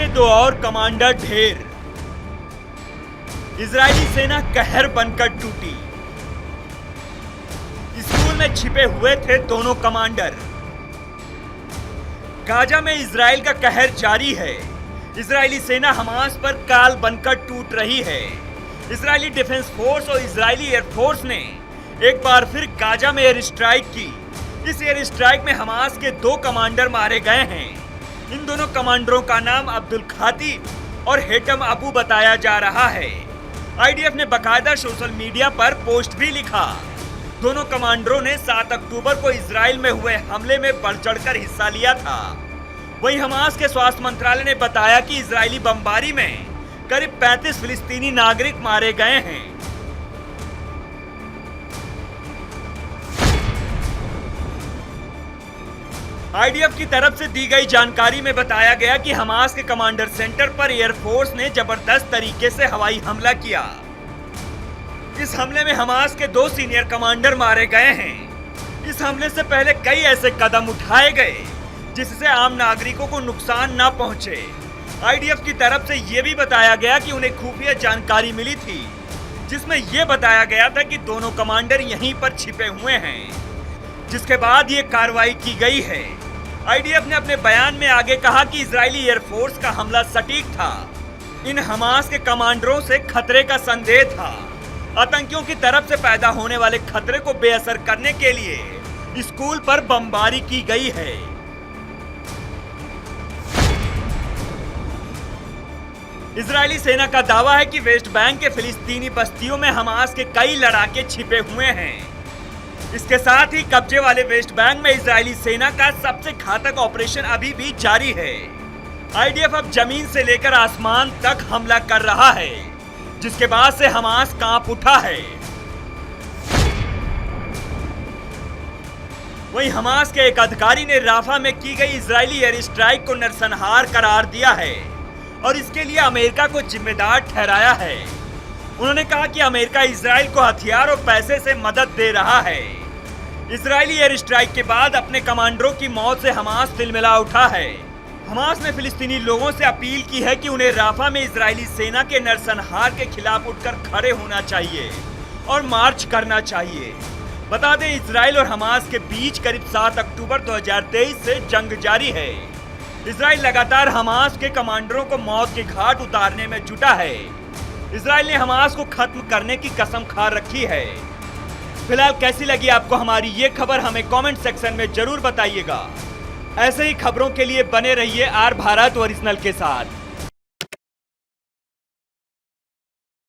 के दो और कमांडर ढेर। इजरायली सेना कहर बनकर टूटी। स्कूल में छिपे हुए थे दोनों कमांडर। गाजा में इजराइल का कहर जारी है। इजरायली सेना हमास पर काल बनकर टूट रही है। इजरायली डिफेंस फोर्स और इजरायली एयरफोर्स ने एक बार फिर गाजा में एयर स्ट्राइक की। इस एयर स्ट्राइक में हमास के दो कमांडर मारे गए हैं। इन दोनों कमांडरों का नाम अब्दुल खाती और हेटम अबू बताया जा रहा है। आईडीएफ ने बकायदा सोशल मीडिया पर पोस्ट भी लिखा। दोनों कमांडरों ने 7 अक्टूबर को इजराइल में हुए हमले में बढ़ चढ़कर हिस्सा लिया था। वहीं हमास के स्वास्थ्य मंत्रालय ने बताया कि इजरायली बमबारी में करीब 35 फिलिस्तीनी नागरिक मारे गए हैं। आईडीएफ की तरफ से दी गई जानकारी में बताया गया कि हमास के कमांडर सेंटर पर एयरफोर्स ने जबरदस्त तरीके से हवाई हमला किया। इस हमले में हमास के 2 सीनियर कमांडर मारे गए हैं। इस हमले से पहले कई ऐसे कदम उठाए गए जिससे आम नागरिकों को नुकसान न पहुंचे। आईडीएफ की तरफ से यह भी बताया गया कि उन्हें खुफिया जानकारी मिली थी जिसमें यह बताया गया था कि दोनों कमांडर यहीं पर छिपे हुए हैं, जिसके बाद ये कार्रवाई की गई है। आईडीएफ ने अपने बयान में आगे कहा कि इजरायली एयरफोर्स का हमला सटीक था। इन हमास के कमांडरों से खतरे का संदेह था। आतंकियों की तरफ से पैदा होने वाले खतरे को बेअसर करने के लिए स्कूल पर बमबारी की गई है। इजरायली सेना का दावा है कि वेस्ट बैंक के फिलिस्तीनी बस्तियों में हमास के कई लड़ाके छिपे हुए हैं। इसके साथ ही कब्जे वाले वेस्ट बैंक में इजरायली सेना का सबसे घातक ऑपरेशन अभी भी जारी है। आईडीएफ अब जमीन से लेकर आसमान तक हमला कर रहा है, जिसके बाद से हमास कांप उठा है। वहीं हमास के एक अधिकारी ने राफा में की गई इजरायली एयर स्ट्राइक को नरसंहार करार दिया है और इसके लिए अमेरिका को जिम्मेदार ठहराया है। उन्होंने कहा कि अमेरिका इजराइल को हथियार और पैसे से मदद दे रहा है। इजरायली एयर स्ट्राइक के बाद अपने कमांडरों की मौत से हमास तिलमिला उठा है। हमास ने फिलिस्तीनी लोगों से अपील की है कि उन्हें राफा में इजरायली सेना के नरसंहार के खिलाफ उठकर खड़े होना चाहिए और मार्च करना चाहिए। बता दें, इजराइल और हमास के बीच करीब 7 अक्टूबर 2023 से जंग जारी है। इजराइल लगातार हमास के कमांडरों को मौत के घाट उतारने में जुटा है। इजराइल ने हमास को खत्म करने की कसम खा रखी है। फिलहाल कैसी लगी आपको हमारी ये खबर, हमें कमेंट सेक्शन में जरूर बताइएगा। ऐसे ही खबरों के लिए बने रहिए आर भारत ओरिजिनल के साथ।